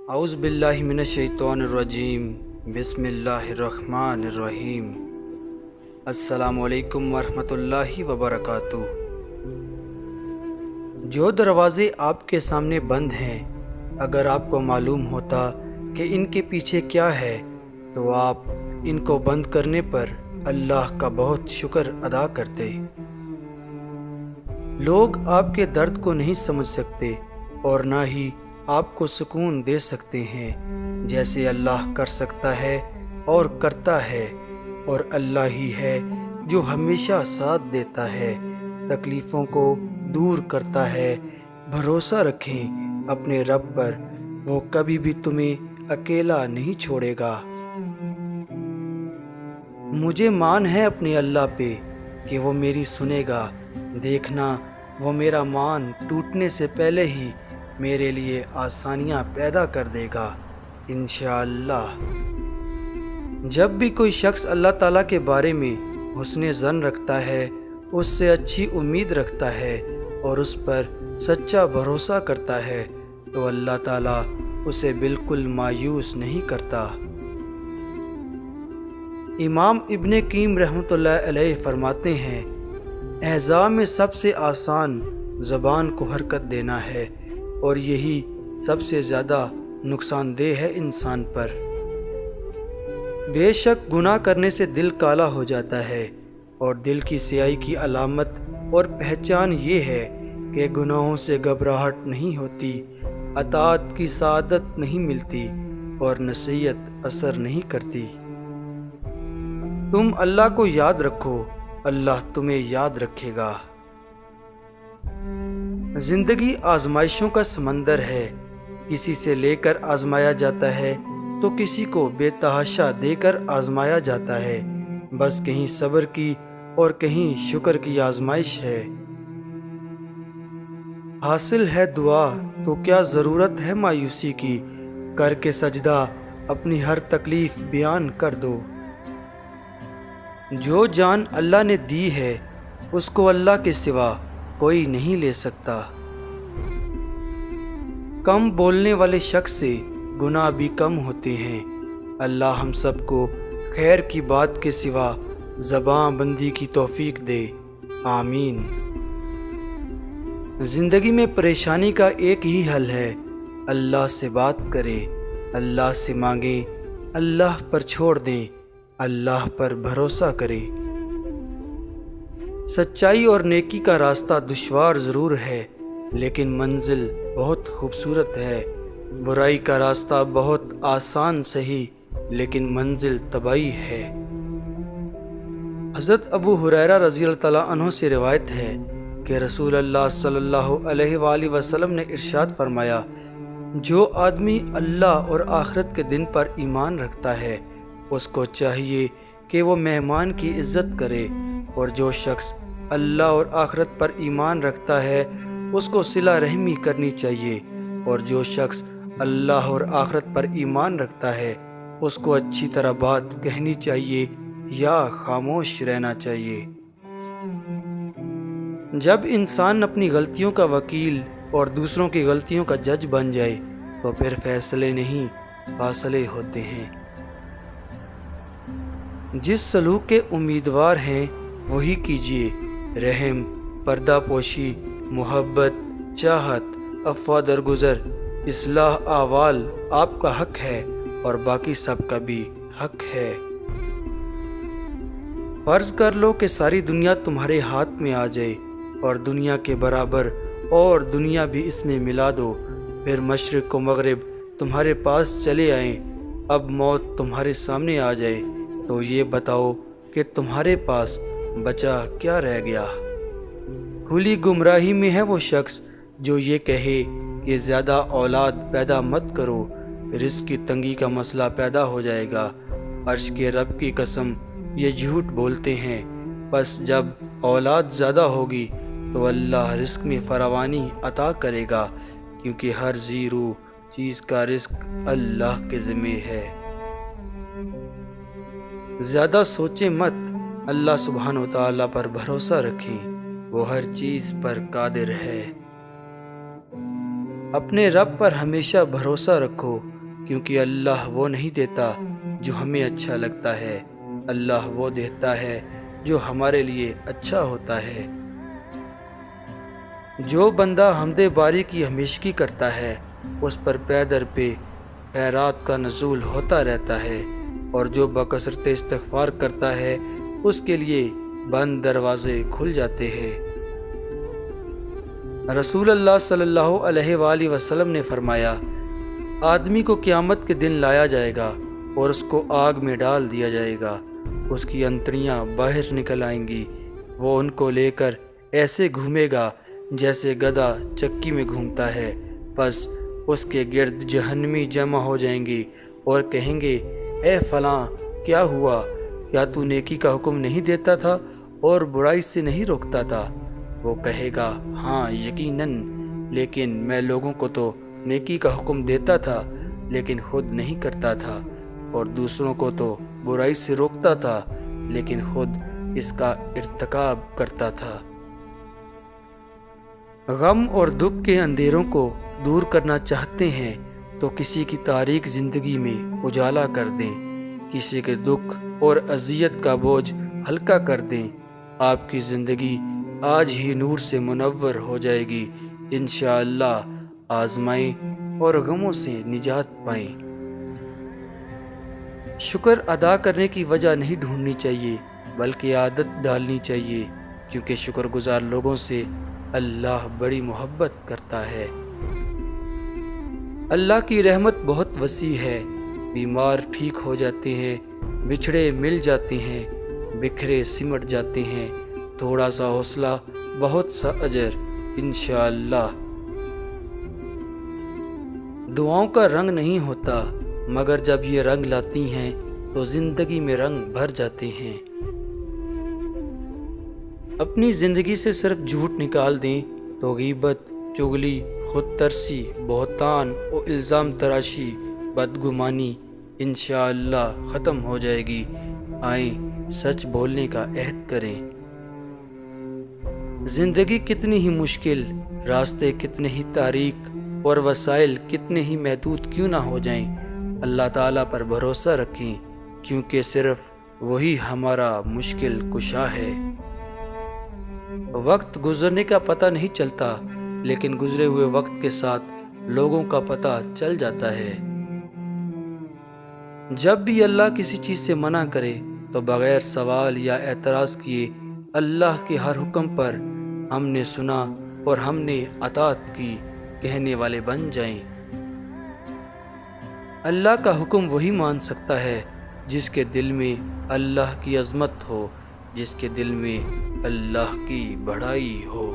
اعوذ باللہ من الشیطان الرجیم بسم اللہ الرحمن الرحیم السلام علیکم ورحمۃ اللہ وبرکاتہ۔ جو دروازے آپ کے سامنے بند ہیں، اگر آپ کو معلوم ہوتا کہ ان کے پیچھے کیا ہے تو آپ ان کو بند کرنے پر اللہ کا بہت شکر ادا کرتے۔ لوگ آپ کے درد کو نہیں سمجھ سکتے اور نہ ہی آپ کو سکون دے سکتے ہیں جیسے اللہ کر سکتا ہے اور کرتا ہے، اور اللہ ہی ہے جو ہمیشہ ساتھ دیتا ہے، تکلیفوں کو دور کرتا ہے۔ بھروسہ رکھیں اپنے رب پر، وہ کبھی بھی تمہیں اکیلا نہیں چھوڑے گا۔ مجھے مان ہے اپنے اللہ پہ کہ وہ میری سنے گا، دیکھنا وہ میرا مان ٹوٹنے سے پہلے ہی میرے لیے آسانیاں پیدا کر دے گا انشاءاللہ۔ جب بھی کوئی شخص اللہ تعالیٰ کے بارے میں حسن ظن رکھتا ہے، اس سے اچھی امید رکھتا ہے اور اس پر سچا بھروسہ کرتا ہے تو اللہ تعالیٰ اسے بالکل مایوس نہیں کرتا۔ امام ابن قیم رحمۃ اللہ علیہ فرماتے ہیں، اعضاء میں سب سے آسان زبان کو حرکت دینا ہے اور یہی سب سے زیادہ نقصان دہ ہے انسان پر۔ بے شک گناہ کرنے سے دل کالا ہو جاتا ہے، اور دل کی سیاہی کی علامت اور پہچان یہ ہے کہ گناہوں سے گھبراہٹ نہیں ہوتی، اطاعت کی سعادت نہیں ملتی اور نصیحت اثر نہیں کرتی۔ تم اللہ کو یاد رکھو، اللہ تمہیں یاد رکھے گا۔ زندگی آزمائشوں کا سمندر ہے، کسی سے لے کر آزمایا جاتا ہے تو کسی کو بے تحاشا دے کر آزمایا جاتا ہے، بس کہیں صبر کی اور کہیں شکر کی آزمائش ہے۔ حاصل ہے دعا تو کیا ضرورت ہے مایوسی کی، کر کے سجدہ اپنی ہر تکلیف بیان کر دو۔ جو جان اللہ نے دی ہے اس کو اللہ کے سوا کوئی نہیں لے سکتا۔ کم بولنے والے شخص سے گناہ بھی کم ہوتے ہیں۔ اللہ ہم سب کو خیر کی بات کے سوا زبان بندی کی توفیق دے، آمین۔ زندگی میں پریشانی کا ایک ہی حل ہے، اللہ سے بات کریں، اللہ سے مانگیں، اللہ پر چھوڑ دیں، اللہ پر بھروسہ کریں۔ سچائی اور نیکی کا راستہ دشوار ضرور ہے لیکن منزل بہت خوبصورت ہے، برائی کا راستہ بہت آسان سہی لیکن منزل تباہی ہے۔ حضرت ابو ہریرہ رضی اللہ تعالیٰ عنہ سے روایت ہے کہ رسول اللہ صلی اللہ علیہ وآلہ وسلم نے ارشاد فرمایا، جو آدمی اللہ اور آخرت کے دن پر ایمان رکھتا ہے اس کو چاہیے کہ وہ مہمان کی عزت کرے، اور جو شخص اللہ اور آخرت پر ایمان رکھتا ہے اس کو صلہ رحمی کرنی چاہیے، اور جو شخص اللہ اور آخرت پر ایمان رکھتا ہے اس کو اچھی طرح بات کہنی چاہیے یا خاموش رہنا چاہیے۔ جب انسان اپنی غلطیوں کا وکیل اور دوسروں کی غلطیوں کا جج بن جائے تو پھر فیصلے نہیں فاصلے ہوتے ہیں۔ جس سلوک کے امیدوار ہیں وہی کیجیے، رحم، پردہ پوشی، محبت، چاہت، عفو درگزر، اصلاح احوال آپ کا حق ہے اور باقی سب کا بھی حق ہے۔ فرض کر لو کہ ساری دنیا تمہارے ہاتھ میں آ جائے اور دنیا کے برابر اور دنیا بھی اس میں ملا دو، پھر مشرق و مغرب تمہارے پاس چلے آئیں، اب موت تمہارے سامنے آ جائے تو یہ بتاؤ کہ تمہارے پاس بچا کیا رہ گیا؟ کھلی گمراہی میں ہے وہ شخص جو یہ کہے کہ زیادہ اولاد پیدا مت کرو، رزق کی تنگی کا مسئلہ پیدا ہو جائے گا۔ عرش کے رب کی قسم یہ جھوٹ بولتے ہیں، بس جب اولاد زیادہ ہوگی تو اللہ رزق میں فراوانی عطا کرے گا، کیونکہ ہر ذی روح چیز کا رزق اللہ کے ذمہ ہے۔ زیادہ سوچیں مت، اللہ سبحانہ وتعالی پر بھروسہ رکھیں، وہ ہر چیز پر قادر ہے۔ اپنے رب پر ہمیشہ بھروسہ رکھو، کیونکہ اللہ وہ نہیں دیتا جو ہمیں اچھا لگتا ہے، اللہ وہ دیتا ہے جو ہمارے لیے اچھا ہوتا ہے۔ جو بندہ حمد باری کی ہمیشگی کرتا ہے اس پر پے در پہ خیرات کا نزول ہوتا رہتا ہے، اور جو بکثرت استغفار کرتا ہے اس کے لیے بند دروازے کھل جاتے ہیں۔ رسول اللہ صلی اللہ علیہ وآلہ وسلم نے فرمایا، آدمی کو قیامت کے دن لایا جائے گا اور اس کو آگ میں ڈال دیا جائے گا، اس کی انتڑیاں باہر نکل آئیں گی، وہ ان کو لے کر ایسے گھومے گا جیسے گدھا چکی میں گھومتا ہے، بس اس کے گرد جہنمی جمع ہو جائیں گے اور کہیں گے، اے فلاں کیا ہوا؟ کیا تو نیکی کا حکم نہیں دیتا تھا اور برائی سے نہیں روکتا تھا؟ وہ کہے گا، ہاں یقیناً، لیکن میں لوگوں کو تو نیکی کا حکم دیتا تھا لیکن خود نہیں کرتا تھا، اور دوسروں کو تو برائی سے روکتا تھا لیکن خود اس کا ارتکاب کرتا تھا۔ غم اور دکھ کے اندھیروں کو دور کرنا چاہتے ہیں تو کسی کی تاریک زندگی میں اجالا کر دیں، کسی کے دکھ اور اذیت کا بوجھ ہلکا کر دیں، آپ کی زندگی آج ہی نور سے منور ہو جائے گی، انشاءاللہ آزمائیں اور غموں سے نجات پائیں۔ شکر ادا کرنے کی وجہ نہیں ڈھونڈنی چاہیے بلکہ عادت ڈالنی چاہیے، کیونکہ شکر گزار لوگوں سے اللہ بڑی محبت کرتا ہے۔ اللہ کی رحمت بہت وسیع ہے، بیمار ٹھیک ہو جاتے ہیں، بچھڑے مل جاتے ہیں، بکھرے سمٹ جاتے ہیں، تھوڑا سا حوصلہ بہت سا اجر، انشاءاللہ۔ دعاؤں کا رنگ نہیں ہوتا، مگر جب یہ رنگ لاتی ہیں تو زندگی میں رنگ بھر جاتے ہیں۔ اپنی زندگی سے صرف جھوٹ نکال دیں تو غیبت، چغلی، خود ترسی، بہتان و الزام تراشی، بدگمانی انشاءاللہ ختم ہو جائے گی۔ آئیں سچ بولنے کا عہد کریں۔ زندگی کتنی ہی مشکل، راستے کتنے ہی تاریک اور وسائل کتنے ہی محدود کیوں نہ ہو جائیں، اللہ تعالیٰ پر بھروسہ رکھیں، کیونکہ صرف وہی ہمارا مشکل کشا ہے۔ وقت گزرنے کا پتہ نہیں چلتا، لیکن گزرے ہوئے وقت کے ساتھ لوگوں کا پتہ چل جاتا ہے۔ جب بھی اللہ کسی چیز سے منع کرے تو بغیر سوال یا اعتراض کیے اللہ کے ہر حکم پر ہم نے سنا اور ہم نے اطاعت کی کہنے والے بن جائیں۔ اللہ کا حکم وہی مان سکتا ہے جس کے دل میں اللہ کی عظمت ہو، جس کے دل میں اللہ کی بڑائی ہو۔